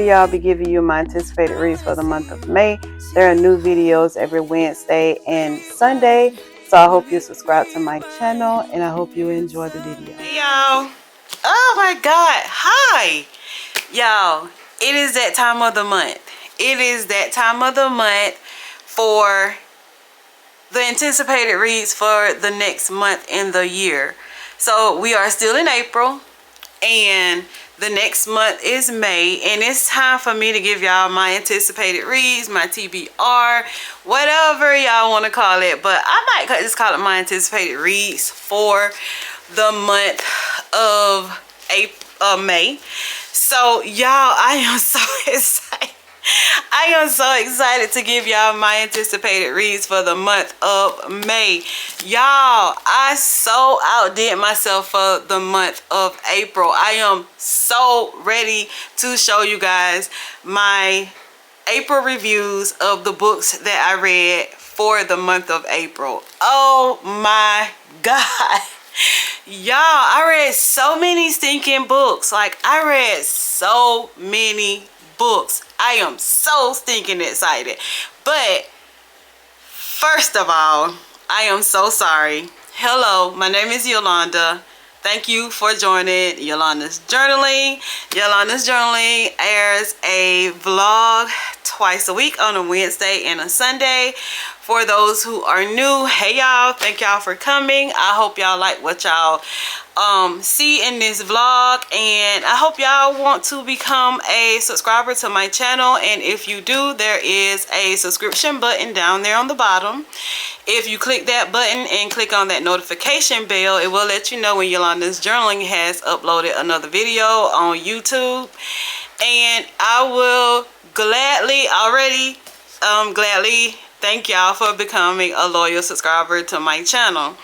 shortly I'll be giving you my anticipated reads for the month of May. There are new videos every Wednesday and Sunday, so I hope you subscribe to my channel and I hope you enjoy the video. Hey y'all, oh my god, hi y'all. It is that time of the month. It is that time of the month for the anticipated reads for the next month in the year. So we are still in April and the next month is May, and it's time for me to give y'all my anticipated reads, my TBR, whatever y'all want to call it, but I might just call it my anticipated reads for the month of May. So y'all, I am so excited. I am so excited to give y'all my anticipated reads for the month of May. Y'all, I so outdid myself for the month of April. I am so ready to show you guys my April reviews of the books that I read for the month of April. Oh my God. Y'all, I read so many stinking books. Like, I read so many books. I am so stinking excited. But first of all, I am so sorry. Hello, my name is Yolanda. Thank you for joining Yolandas-journaling. Yolandas-journaling airs a vlog twice a week on a Wednesday and a Sunday. For those who are new, hey y'all, thank y'all for coming. I hope y'all like what y'all see in this vlog, and I hope y'all want to become a subscriber to my channel. And if you do, there is a subscription button down there on the bottom. If you click that button and click on that notification bell, it will let you know when Yolandas-journaling has uploaded another video on YouTube. And I will gladly thank y'all for becoming a loyal subscriber to my channel.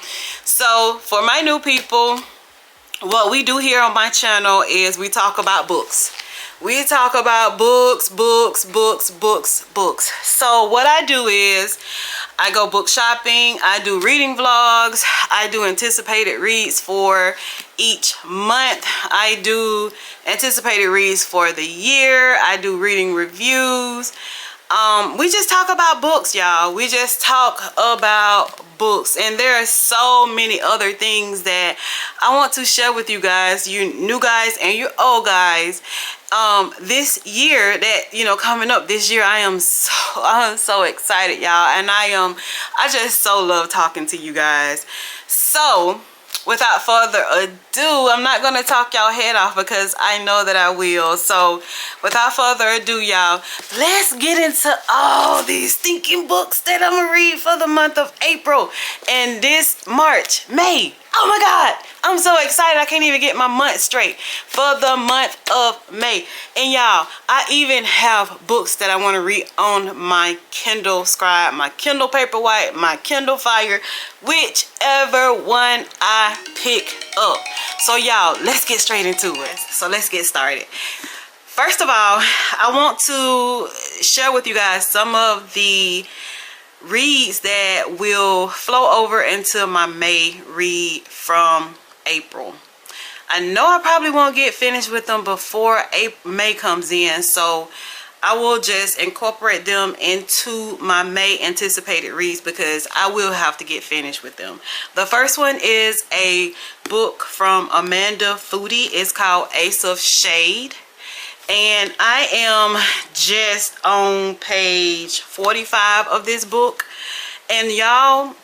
So for my new people, what we do here on my channel is we talk about books. We talk about books. So what I do is I go book shopping, I do reading vlogs, I do anticipated reads for each month, I do anticipated reads for the year, I do reading reviews. We just talk about books, y'all. We just talk about books, and there are so many other things that I want to share with you guys, you new guys and you old guys. This year that, you know, coming up this year, I'm so excited, y'all, and I just so love talking to you guys. So without further ado, I'm not gonna talk y'all head off because I know that I will. So without further ado, y'all, let's get into all these stinking books that I'm gonna read for the month of April and this March, May. Oh my God, I'm so excited. I can't even get my month straight for the month of May. And y'all, I even have books that I want to read on my Kindle Scribe, my Kindle Paperwhite, my Kindle Fire, whichever one I pick up. So y'all, let's get straight into it. So let's get started. First of all, I want to share with you guys some of the reads that will flow over into my May read from April. I know I probably won't get finished with them before May comes in, so I will just incorporate them into my May anticipated reads because I will have to get finished with them. The first one is a book from Amanda Foody. It's called Ace of Shade. And I am just on page 45 of this book. And y'all,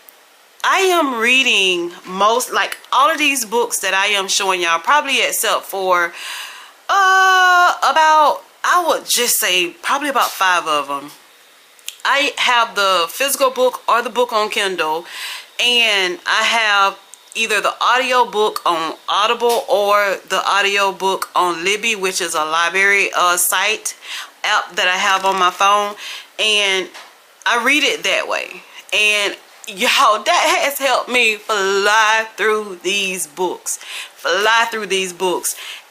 I am reading all of these books that I am showing y'all, probably except for about, I would just say probably about 5 of them. I have the physical book or the book on Kindle, and I have either the audio book on Audible or the audio book on Libby, which is a library site app that I have on my phone, and I read it that way. And y'all, that has helped me fly through these books,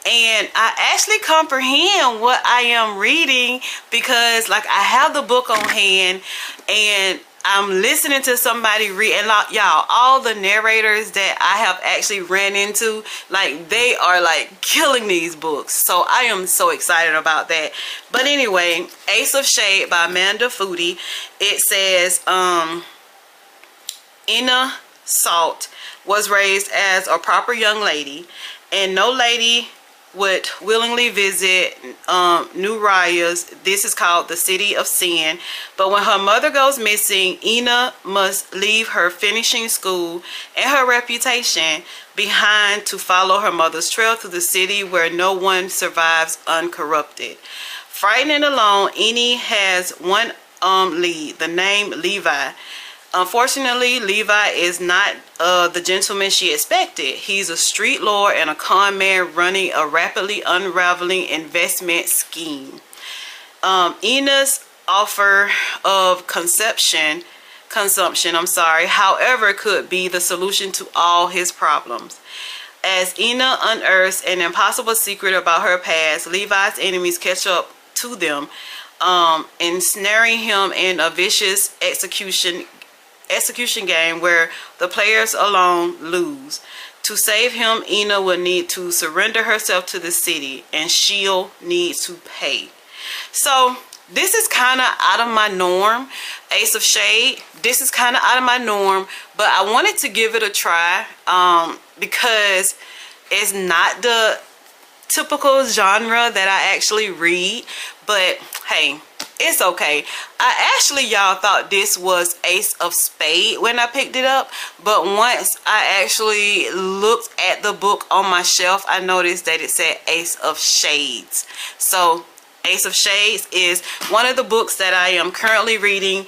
and I actually comprehend what I am reading because, like, I have the book on hand and I'm listening to somebody read, and like, y'all, all the narrators that I have actually ran into, like, they are like killing these books. So I am so excited about that. But anyway, Ace of Shade by Amanda Foody. It says, Ina Salt was raised as a proper young lady, and no lady would willingly visit New Raya's. This is called the City of Sin. But when her mother goes missing, Ina must leave her finishing school and her reputation behind to follow her mother's trail through the city where no one survives uncorrupted. Frightened and alone, Ina has one lead, the name Levi. Unfortunately, Levi is not the gentleman she expected. He's a street lord and a con man running a rapidly unraveling investment scheme. Ina's offer of consumption, however, could be the solution to all his problems. As Ina unearths an impossible secret about her past, Levi's enemies catch up to them, ensnaring him in a vicious execution game where the players alone lose. To save him, Ina will need to surrender herself to the city, and she'll need to pay. So this is kind of out of my norm. Ace of Shade, this is kind of out of my norm, but I wanted to give it a try because it's not the typical genre that I actually read. But hey, it's okay. I actually, y'all, thought this was Ace of Spade when I picked it up, but once I actually looked at the book on my shelf, I noticed that it said Ace of Shades. So Ace of Shades is one of the books that I am currently reading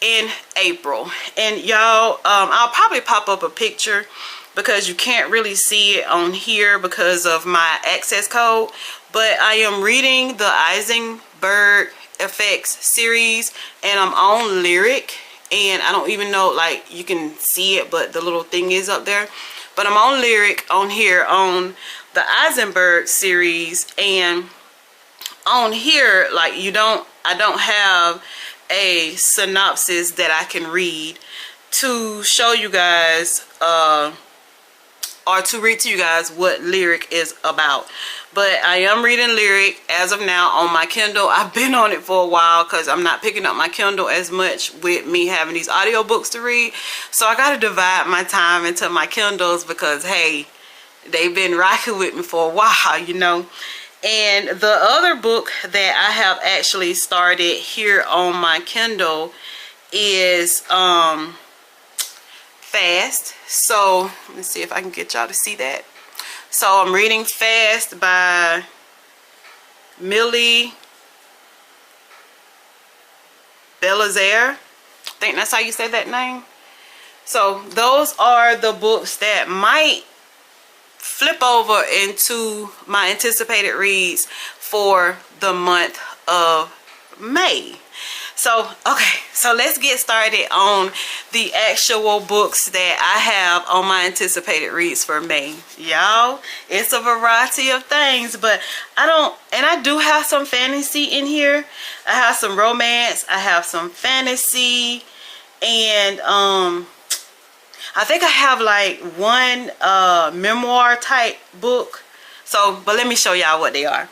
in April. And y'all, I'll probably pop up a picture because you can't really see it on here because of my access code. But I am reading the Eisenberg Effects series, and I'm on Lyric, and I don't even know, like, you can see it, but the little thing is up there. But I'm on Lyric on here on the Eisenberg series, and on here, like, I don't have a synopsis that I can read to show you guys or to read to you guys what Lyric is about. But I am reading Lyric as of now on my Kindle. I've been on it for a while because I'm not picking up my Kindle as much with me having these audiobooks to read. So I got to divide my time into my Kindles because, hey, they've been rocking with me for a while, you know. And the other book that I have actually started here on my Kindle is Fast. So let me see if I can get y'all to see that. So I'm reading Fast by Millie Belizaire. I think that's how you say that name. So those are the books that might flip over into my anticipated reads for the month of May. So, okay, so let's get started on the actual books that I have on my anticipated reads for May. Y'all, it's a variety of things, but I do have some fantasy in here. I have some romance, I have some fantasy, and I think I have like one memoir type book. So, but let me show y'all what they are.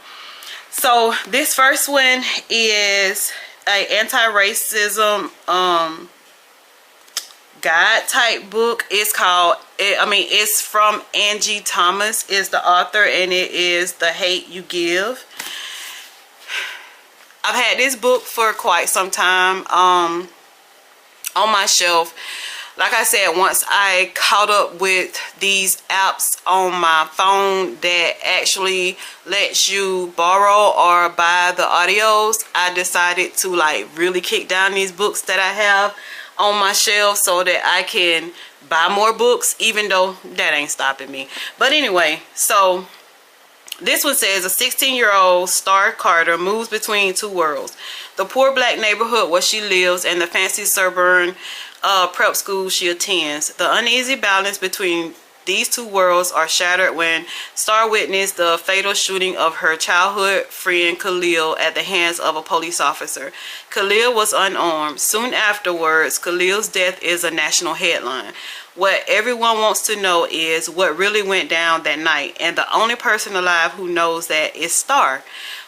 So this first one is a anti-racism guide type book. It's called, it's from Angie Thomas is the author, and it is The Hate You Give. I've had this book for quite some time on my shelf. Like I said, once I caught up with these apps on my phone that actually lets you borrow or buy the audios, I decided to like really kick down these books that I have on my shelf so that I can buy more books, even though that ain't stopping me. But anyway, so this one says a 16-year-old Star Carter moves between two worlds: the poor black neighborhood where she lives and the fancy suburban prep school she attends. The uneasy balance between These two worlds are shattered when Star witnessed the fatal shooting of her childhood friend Khalil at the hands of a police officer. Khalil was unarmed. Soon afterwards, Khalil's death is a national headline. What everyone wants to know is what really went down that night, and the only person alive who knows that is Star.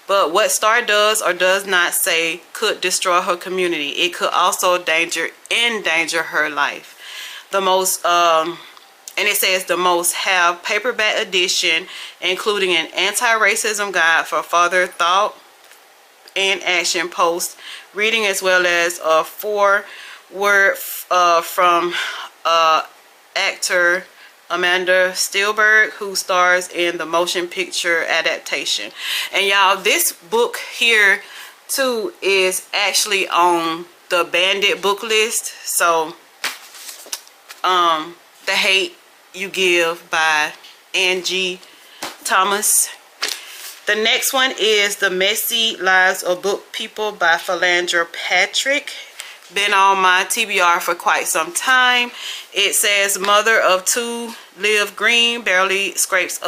But what Star does or does not say could destroy her community. It could also endanger her life. The most and it says the most have paperback edition, including an anti-racism guide for further thought and action post reading, as well as a foreword from actor Amanda Steelberg, who stars in the motion picture adaptation. And y'all, this book here too is actually on the Bandit book list. So The Hate You Give by Angie Thomas. The next one is The Messy Lives of Book People by Philandra Patrick. Been on my TBR for quite some time. It says mother of two, Liv Green, barely scrapes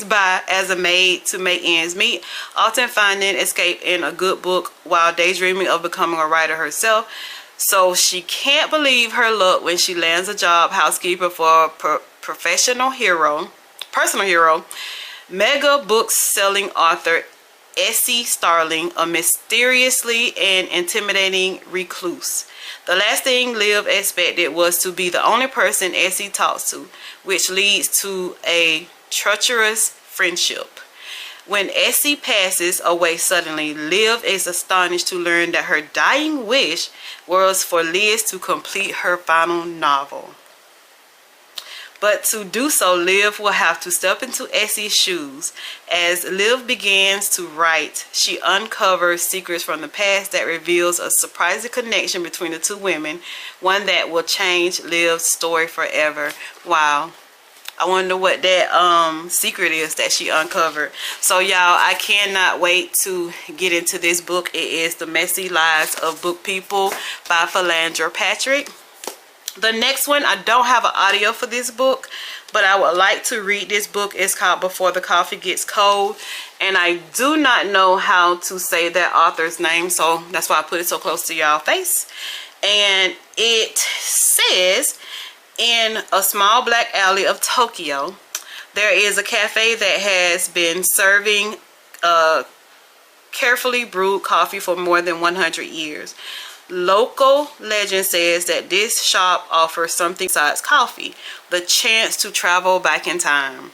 by as a maid to make ends meet, often finding escape in a good book while daydreaming of becoming a writer herself. So she can't believe her luck when she lands a job housekeeper for a personal hero, mega book-selling author Essie Starling, a mysteriously and intimidating recluse. The last thing Liv expected was to be the only person Essie talks to, which leads to a treacherous friendship. When Essie passes away suddenly, Liv is astonished to learn that her dying wish was for Liz to complete her final novel. But to do so, Liv will have to step into Essie's shoes. As Liv begins to write, she uncovers secrets from the past that reveals a surprising connection between the two women, one that will change Liv's story forever. Wow. I wonder what that secret is that she uncovered. So y'all, I cannot wait to get into this book. It is The Messy Lives of Book People by Philandra Patrick. The next one, I don't have an audio for this book, but I would like to read this book. It's called Before the Coffee Gets Cold, and I do not know how to say that author's name, so that's why I put it so close to y'all face. And it says, in a small black alley of Tokyo, there is a cafe that has been serving carefully brewed coffee for more than 100 years. Local legend says that this shop offers something besides coffee, the chance to travel back in time.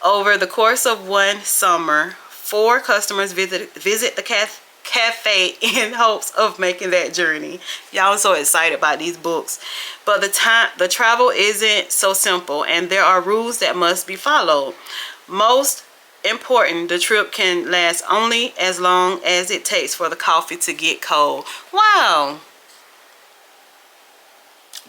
Over the course of one summer, 4 customers visit the cafe in hopes of making that journey. Y'all, I'm so excited about these books. But the travel isn't so simple, and there are rules that must be followed. Most important, the trip can last only as long as it takes for the coffee to get cold. Wow,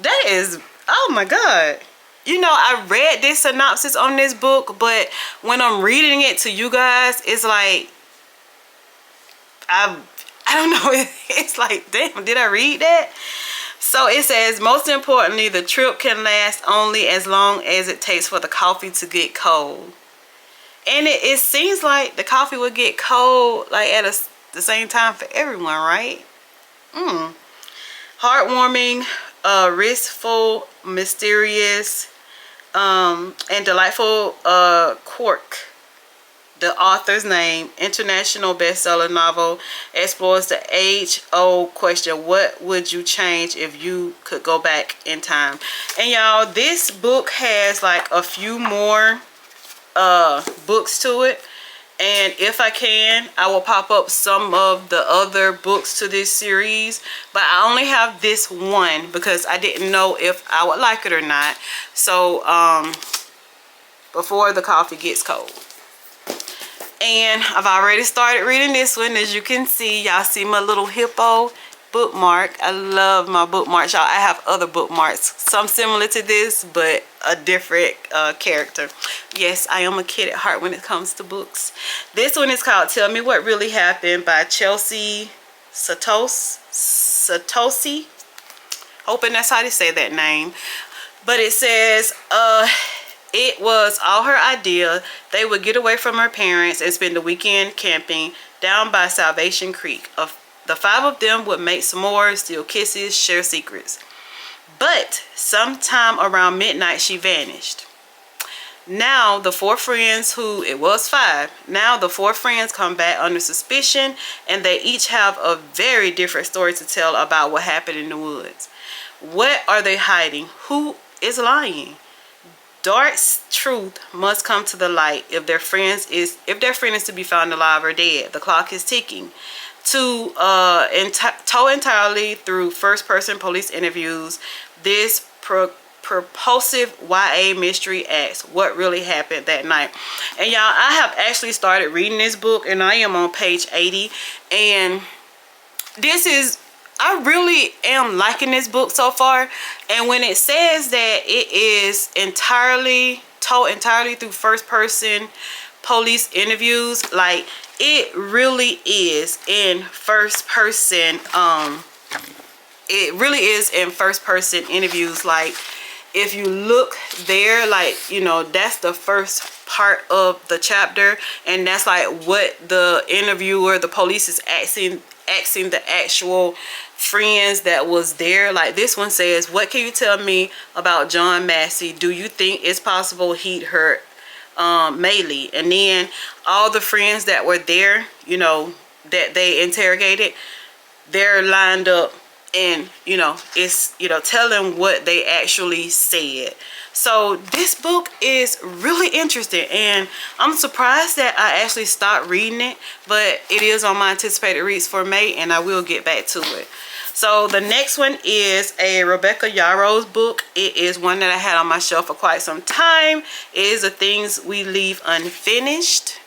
that is, oh my god. You know, I read this synopsis on this book, but when I'm reading it to you guys, it's like I don't know, it's like, damn, did I read that? So it says, most importantly, the trip can last only as long as it takes for the coffee to get cold. And it seems like the coffee would get cold like at the same time for everyone, right? Heartwarming, restful, mysterious, and delightful quirk. The author's name, international bestseller novel, explores the age-old question, what would you change if you could go back in time? And y'all, this book has like a few more books to it, and if I can, I will pop up some of the other books to this series, but I only have this one because I didn't know if I would like it or not. So Before the Coffee Gets Cold, and I've already started reading this one. As you can see, y'all see my little hippo bookmark. I love my bookmarks, y'all. I have other bookmarks, some similar to this, but a different character. Yes, I am a kid at heart when it comes to books. This one is called Tell Me What Really Happened by Chelsea Satosi. Hoping that's how to say that name. But it says, it was all her idea. They would get away from her parents and spend the weekend camping down by Salvation Creek. The 5 of them would make s'mores, steal kisses, share secrets. But sometime around midnight, she vanished. Now the 4 friends, who it was 5, now the 4 friends come back under suspicion, and they each have a very different story to tell about what happened in the woods. What are they hiding? Who is lying? Dark's truth must come to the light if their friend is to be found alive or dead. The clock is ticking. To told entirely through first-person police interviews, this propulsive YA mystery asks what really happened that night. And y'all, I have actually started reading this book, and I am on page 80, and I really am liking this book so far. And when it says that it is told entirely through first-person police interviews, like, it really is in first person. It really is in first person interviews. Like, if you look there, like, you know, that's the first part of the chapter, and that's like what the interviewer, the police, is asking the actual friends that was there. Like, this one says, what can you tell me about John Massey? Do you think it's possible he'd hurt Maylee? And then all the friends that were there, you know, that they interrogated, they're lined up, and, you know, it's, you know, telling what they actually said. So this book is really interesting, and I'm surprised that I actually stopped reading it, but it is on my anticipated reads for May, and I will get back to it. So the next one is a Rebecca Yarros book. It is one that I had on my shelf for quite some time. It is The Things We Leave Unfinished.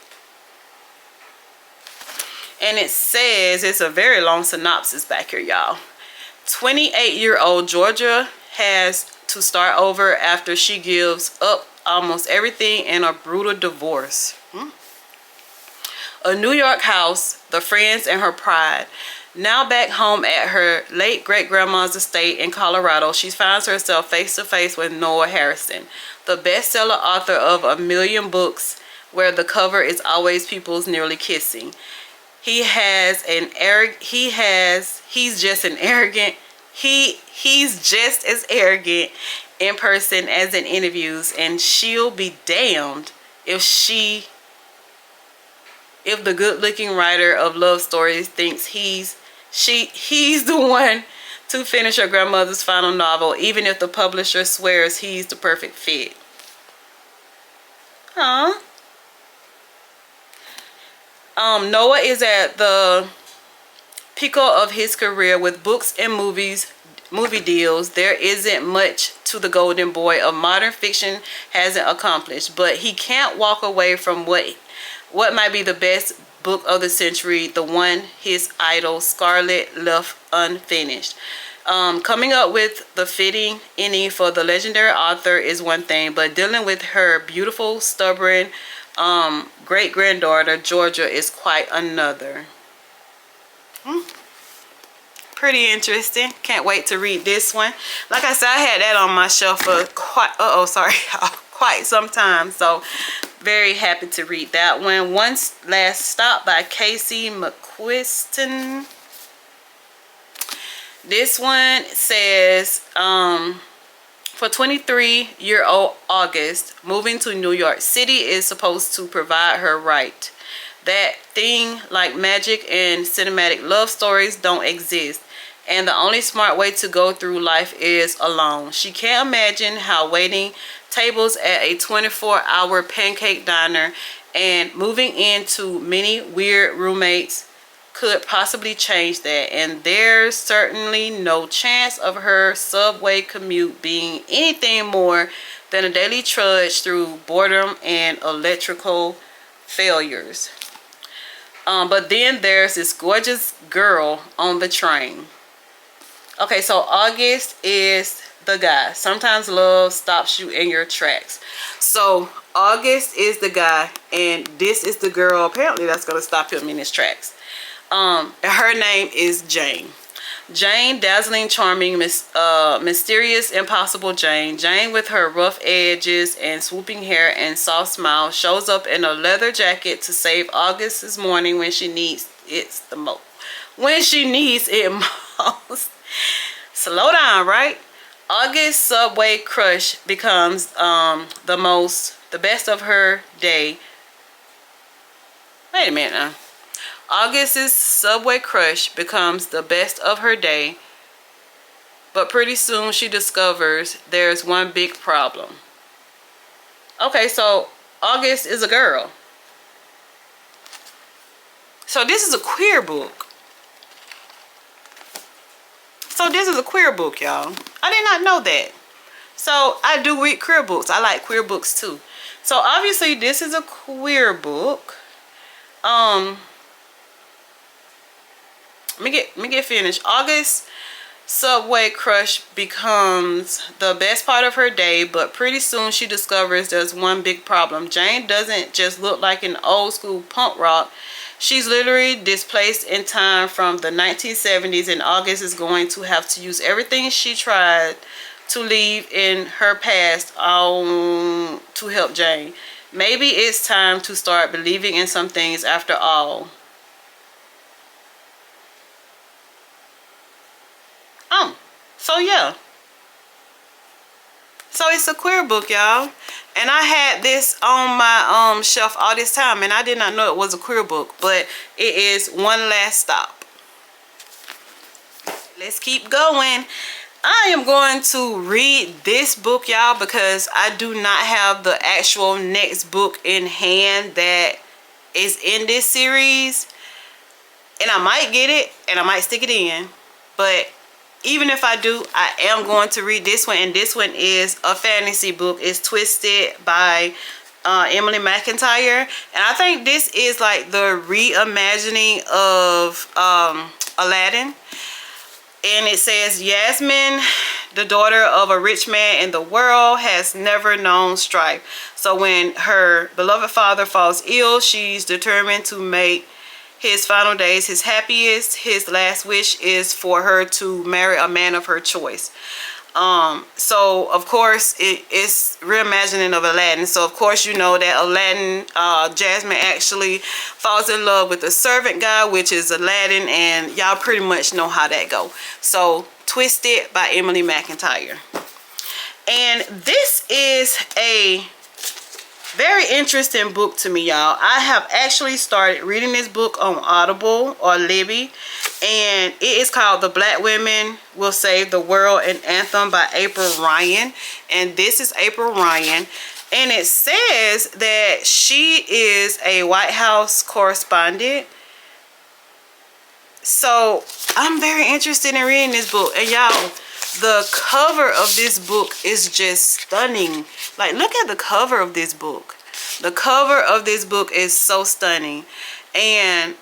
And it says, it's a very long synopsis back here, y'all. 28-year-old Georgia has to start over after she gives up almost everything in a brutal divorce. A New York house, the friends, and her pride. Now back home at her late great-grandma's estate in Colorado, she finds herself face to face with Noah Harrison, the bestseller author of 1 million books where the cover is always people's nearly kissing. He's just as arrogant in person as in interviews, and she'll be damned if the good-looking writer of love stories thinks he's the one to finish her grandmother's final novel, even if the publisher swears he's the perfect fit. Huh? Noah is at the pinnacle of his career with books and movie deals. There isn't much to the golden boy of modern fiction hasn't accomplished, but he can't walk away from what might be the best book of the century, the one his idol Scarlett left unfinished. Coming up with the fitting ending for the legendary author is one thing, but dealing with her beautiful, stubborn great-granddaughter Georgia is quite another. Pretty interesting. Can't wait to read this one. Like I said, I had that on my shelf for quite some time, so very happy to read that one. One Last Stop by Casey McQuiston. This one says, for 23-year-old August, moving to New York City is supposed to provide her right. That thing like magic and cinematic love stories don't exist, and the only smart way to go through life is alone. She can't imagine how waiting tables at a 24-hour pancake diner and moving into many weird roommates could possibly change that, and there's certainly no chance of her subway commute being anything more than a daily trudge through boredom and electrical failures. But then there's this gorgeous girl on the train. Okay, so August is the guy. Sometimes love stops you in your tracks. So August is the guy, and this is the girl apparently that's going to stop him in his tracks. Her name is Jane. Jane, dazzling, charming, mysterious, impossible Jane. Jane with her rough edges and swooping hair and soft smile shows up in a leather jacket to save August this morning when she needs it the most. When she needs it most. Slow down, right? August's subway crush becomes the best of her day. Wait a minute now. August's subway crush becomes the best of her day, but pretty soon she discovers there's one big problem. Okay, so August is a girl. So this is a queer book. So this is a queer book, y'all. I did not know that. So I do read queer books. I like queer books too. So obviously this is a queer book. Let me get finished. August subway crush becomes the best part of her day, but pretty soon she discovers there's one big problem. Jane doesn't just look like an old school punk rock. She's literally displaced in time from the 1970s, and August is going to have to use everything she tried to leave in her past to help Jane. Maybe it's time to start believing in some things after all. So yeah. So it's a queer book, y'all. And I had this on my shelf all this time, and I did not know it was a queer book, but it is One Last Stop. Let's keep going. I am going to read this book, y'all, because I do not have the actual next book in hand that is in this series. And I might get it, and I might stick it in. But even if I do, I am going to read this one. And this one is a fantasy book. It's Twisted by Emily McIntyre. And I think this is like the reimagining of Aladdin. And it says, Yasmin, the daughter of a rich man in the world, has never known strife. So when her beloved father falls ill, she's determined to make his final days his happiest. His last wish is for her to marry a man of her choice. So of course it's reimagining of Aladdin. So of course you know that Aladdin, Jasmine actually falls in love with the servant guy, which is Aladdin, and y'all pretty much know how that go. So Twisted by Emily McIntyre. And this is a very interesting book to me, y'all. I have actually started reading this book on Audible or Libby, and it is called The Black Women Will Save the World, an Anthem by April Ryan. And this is April Ryan, and it says that she is a White House correspondent. So I'm very interested in reading this book. And y'all, the cover of this book is just stunning. Like, look at the cover of this book. The cover of this book is so stunning. And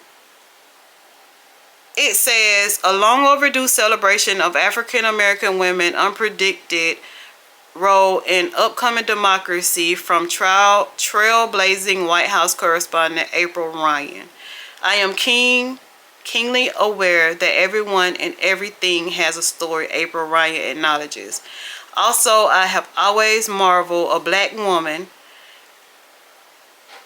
it says, a long overdue celebration of African American women, unpredicted role in upcoming democracy, from trailblazing White House correspondent April Ryan. I am keenly aware that everyone and everything has a story, April Ryan acknowledges. Also, I have always marveled a black woman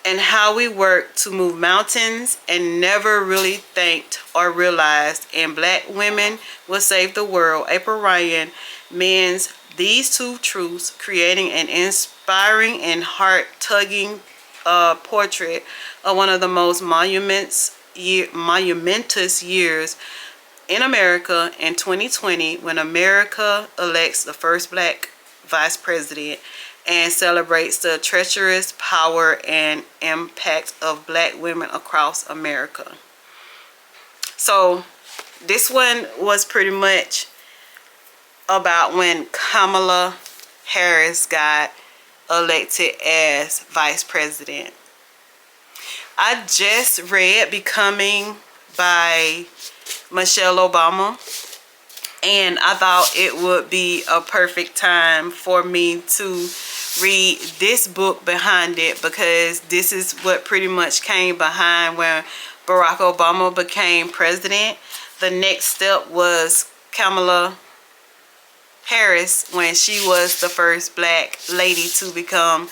and how we work to move mountains, and never really thanked or realized in Black Women Will Save the World. April Ryan mends these two truths, creating an inspiring and heart-tugging portrait of one of the most monumentous years in America in 2020, when America elects the first black vice president and celebrates the treacherous power and impact of black women across America. So this one was pretty much about when Kamala Harris got elected as vice president. I just read Becoming by Michelle Obama, and I thought it would be a perfect time for me to read this book behind it, because this is what pretty much came behind when Barack Obama became president. The next step was Kamala Harris when she was the first black lady to become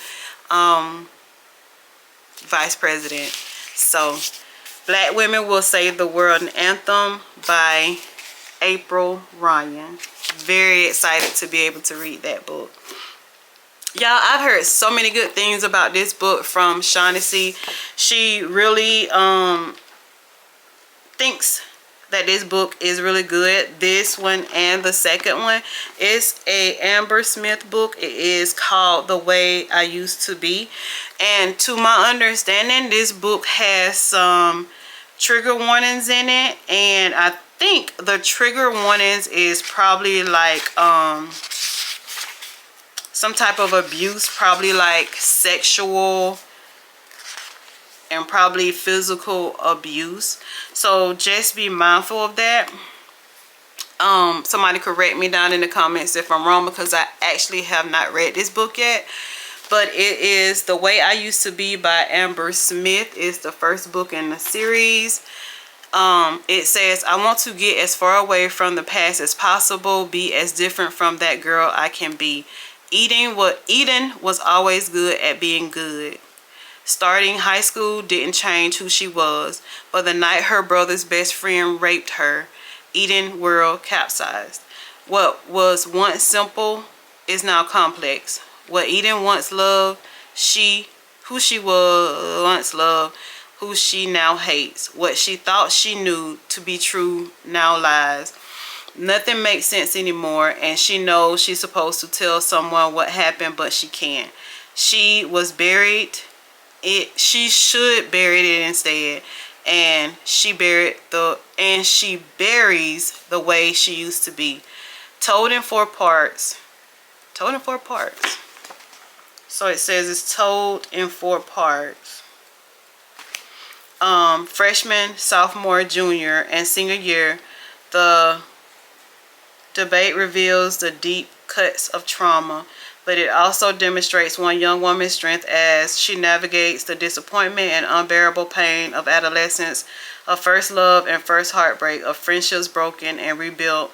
vice president. So, Black Women Will Save the World, an anthem by April Ryan. Very excited to be able to read that book. Y'all, I've heard so many good things about this book from Shaughnessy. She really thinks that this book is really good. This one and the second one is a Amber Smith book. It is called The Way I Used to Be. And to my understanding, this book has some trigger warnings in it. And I think the trigger warnings is probably like some type of abuse, probably like sexual and probably physical abuse. So just be mindful of that. Somebody correct me down in the comments if I'm wrong, because I actually have not read this book yet. But it is The Way I Used to Be by Amber Smith. It's the first book in the series. It says, I want to get as far away from the past as possible, be as different from that girl I can be. Eden was always good at being good. Starting high school didn't change who she was, but the night her brother's best friend raped her, Eden world capsized. What was once simple is now complex. What Eden once loved, who she was once loved, who she now hates. What she thought she knew to be true now lies. Nothing makes sense anymore, and she knows she's supposed to tell someone what happened, but she can't. She was buried. She should bury it instead, and she buries the way she used to be. Told in 4 parts. Told in 4 parts. So it says it's told in 4 parts. Freshman, sophomore, junior, and senior year, the debate reveals the deep cuts of trauma, but it also demonstrates one young woman's strength as she navigates the disappointment and unbearable pain of adolescence, of first love and first heartbreak, of friendships broken and rebuilt,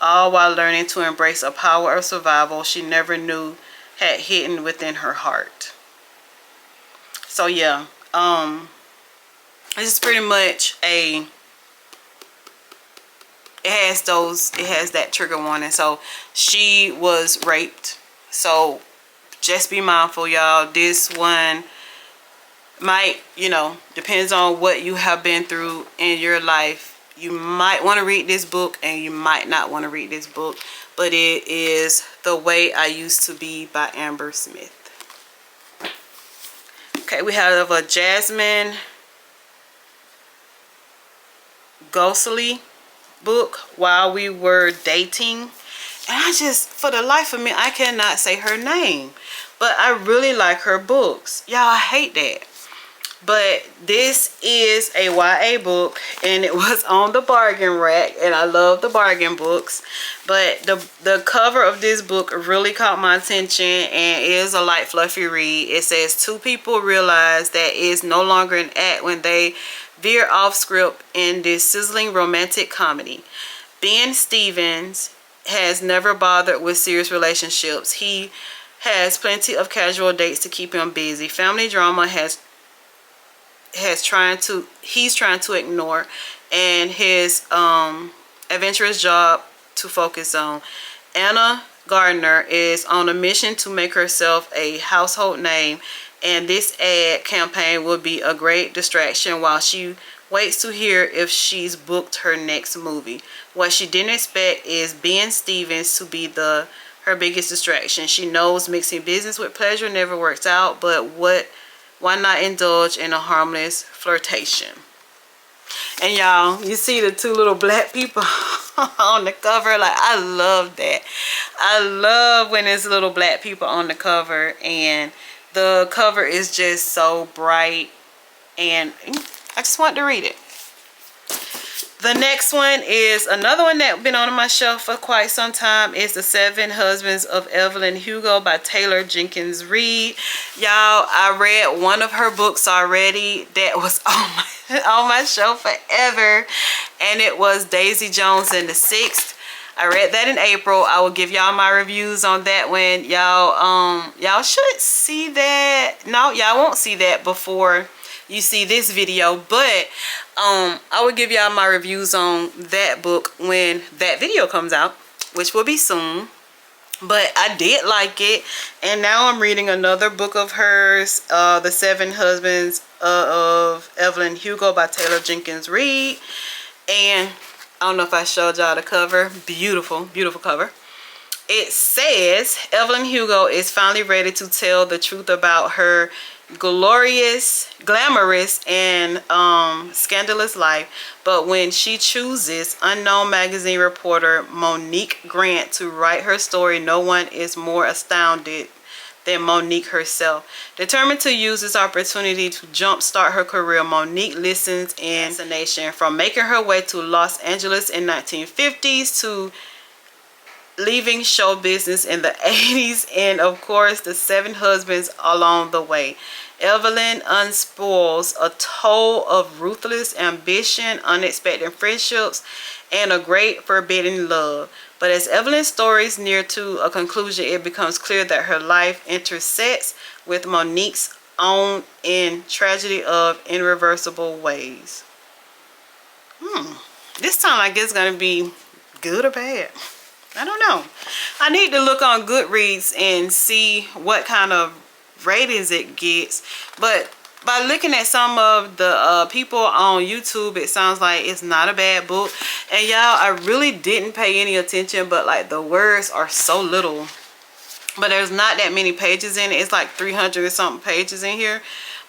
all while learning to embrace a power of survival she never knew had hidden within her heart. So yeah, this is pretty much it has that trigger warning. So she was raped. So just be mindful, y'all. This one might, depends on what you have been through in your life. You might want to read this book and you might not want to read this book. But it is The Way I Used to Be by Amber Smith. Okay, we have a Jasmine Gosley book, While We Were Dating. And I just, for the life of me, I cannot say her name. But I really like her books. Y'all, I hate that. But this is a YA book, and it was on the bargain rack, and I love the bargain books. But the cover of this book really caught my attention, and it is a light, fluffy read. It says 2 people realize that it's no longer an act when they veer off script in this sizzling romantic comedy. Ben Stevens has never bothered with serious relationships. He has plenty of casual dates to keep him busy. Family drama he's trying to ignore, and his adventurous job to focus on. Anna Gardner is on a mission to make herself a household name, and this ad campaign will be a great distraction while she waits to hear if she's booked her next movie. What she didn't expect is Ben Stevens to be her biggest distraction. She knows mixing business with pleasure never works out, but why not indulge in a harmless flirtation? And y'all, you see the 2 little black people on the cover. Like, I love that. I love when there's little black people on the cover, and the cover is just so bright, and I just want to read it. The next one is another one that's been on my shelf for quite some time. It's The 7 Husbands of Evelyn Hugo by Taylor Jenkins Reid. Y'all, I read one of her books already that was on my shelf forever, and it was Daisy Jones and the Sixth. I read that in April. I will give y'all my reviews on that when y'all should see that. No, y'all won't see that before you see this video, but I will give y'all my reviews on that book when that video comes out, which will be soon. But I did like it, and now I'm reading another book of hers, The Seven Husbands of Evelyn Hugo by Taylor Jenkins Reid. And I don't know if I showed y'all the cover. Beautiful, beautiful cover. It says Evelyn Hugo is finally ready to tell the truth about her glorious, glamorous, and scandalous life. But when she chooses unknown magazine reporter Monique Grant to write her story, no one is more astounded than Monique herself. Determined to use this opportunity to jumpstart her career, Monique listens in fascination, from making her way to Los Angeles in 1950s to leaving show business in the 80s, and of course the seven husbands along the way. Evelyn unspoils a toll of ruthless ambition, unexpected friendships, and a great forbidden love. But as Evelyn's stories near to a conclusion, it becomes clear that her life intersects with Monique's own in tragedy of irreversible ways. This time I guess it's gonna be good or bad. I don't know. I need to look on Goodreads and see what kind of ratings it gets. But by looking at some of the people on YouTube, it sounds like it's not a bad book. And y'all, I really didn't pay any attention, but like the words are so little. But there's not that many pages in it. It's like 300 or something pages in here.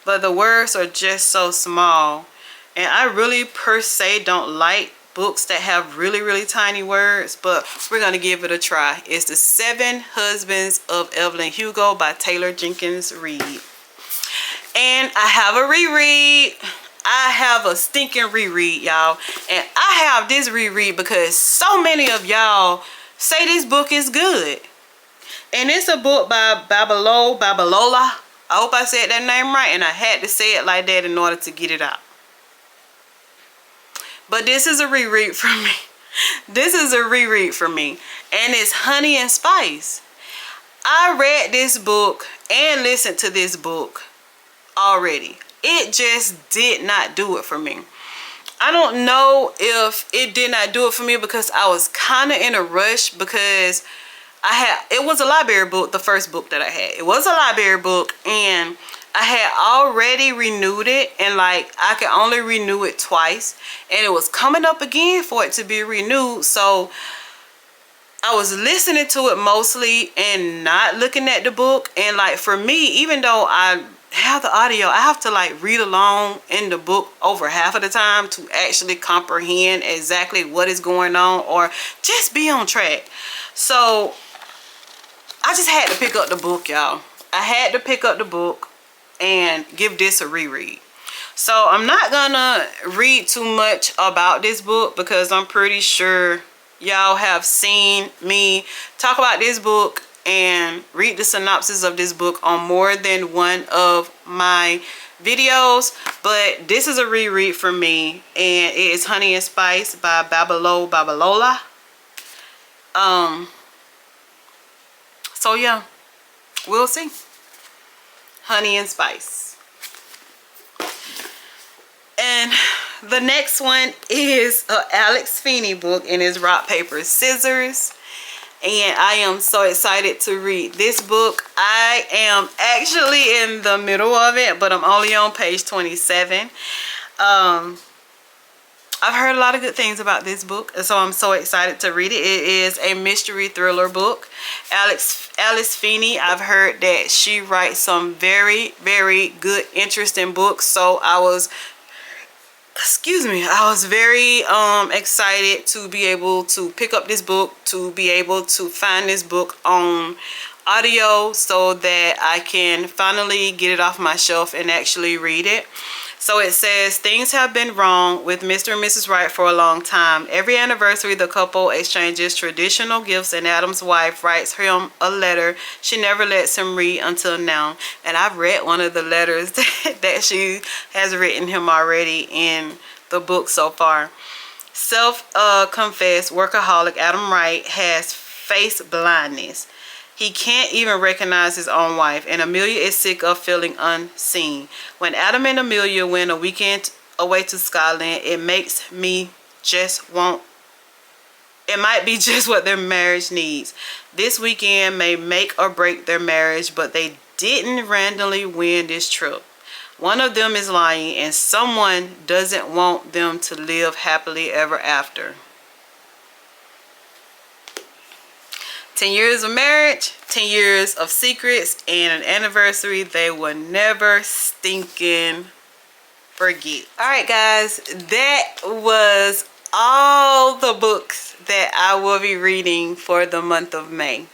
But the words are just so small. And I really per se don't like books that have really tiny words, but we're gonna give it a try. It's The Seven Husbands of Evelyn Hugo by Taylor Jenkins Reid. And I have a reread. I have a stinking reread, y'all. And I have this reread because so many of y'all say this book is good. And it's a book by Babalola. I hope I said that name right, and I had to say it like that in order to get it out. But this is a reread for me. This is a reread for me. And it's Honey and Spice. I read this book and listened to this book already. It just did not do it for me. I don't know if it did not do it for me because I was kind of in a rush, because it was a library book, the first book that I had. It was a library book, and I had already renewed it, and like I could only renew it twice, and it was coming up again for it to be renewed. So I was listening to it mostly and not looking at the book. And like for me, even though I have the audio, I have to like read along in the book over half of the time to actually comprehend exactly what is going on or just be on track. So I just had to pick up the book, y'all. I had to pick up the book and give this a reread. So I'm not gonna read too much about this book because I'm pretty sure y'all have seen me talk about this book and read the synopsis of this book on more than one of my videos. But this is a reread for me, and it is Honey and Spice by Babalola. So yeah, we'll see. Honey and Spice. And the next one is a Alex Feeney book, and it's Rock, Paper, Scissors. And I am so excited to read this book. I am actually in the middle of it, but I'm only on page 27. I've heard a lot of good things about this book, so I'm so excited to read it. It is a mystery thriller book. Alice Feeney, I've heard that she writes some very good, interesting books. So I was very excited to be able to pick up this book, to be able to find this book on audio so that I can finally get it off my shelf and actually read it. So it says, things have been wrong with Mr. and Mrs. Wright for a long time. Every anniversary, the couple exchanges traditional gifts, and Adam's wife writes him a letter she never lets him read until now. And I've read one of the letters that she has written him already in the book so far. Self-confessed workaholic Adam Wright has face blindness. He can't even recognize his own wife, and Amelia is sick of feeling unseen. When Adam and Amelia went a weekend away to Scotland, it makes me just want it might be just what their marriage needs. This weekend may make or break their marriage, but they didn't randomly win this trip. One of them is lying, and someone doesn't want them to live happily ever after. 10 years of marriage, 10 years of secrets, and an anniversary they will never stinking forget. Alright guys, that was all the books that I will be reading for the month of May.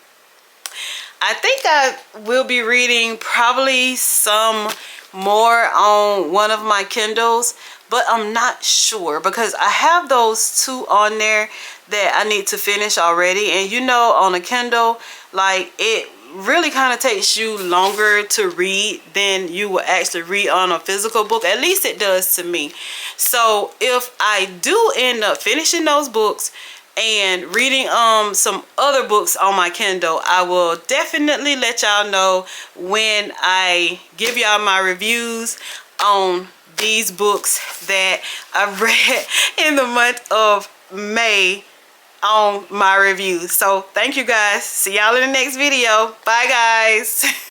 I think I will be reading probably some more on one of my Kindles, but I'm not sure because I have those two on there that I need to finish already. And you know, on a Kindle, like, it really kind of takes you longer to read than you will actually read on a physical book. At least it does to me. So if I do end up finishing those books and reading some other books on my Kindle, I will definitely let y'all know when I give y'all my reviews on these books that I read in the month of May on my reviews. So thank you guys. See y'all in the next video. Bye guys.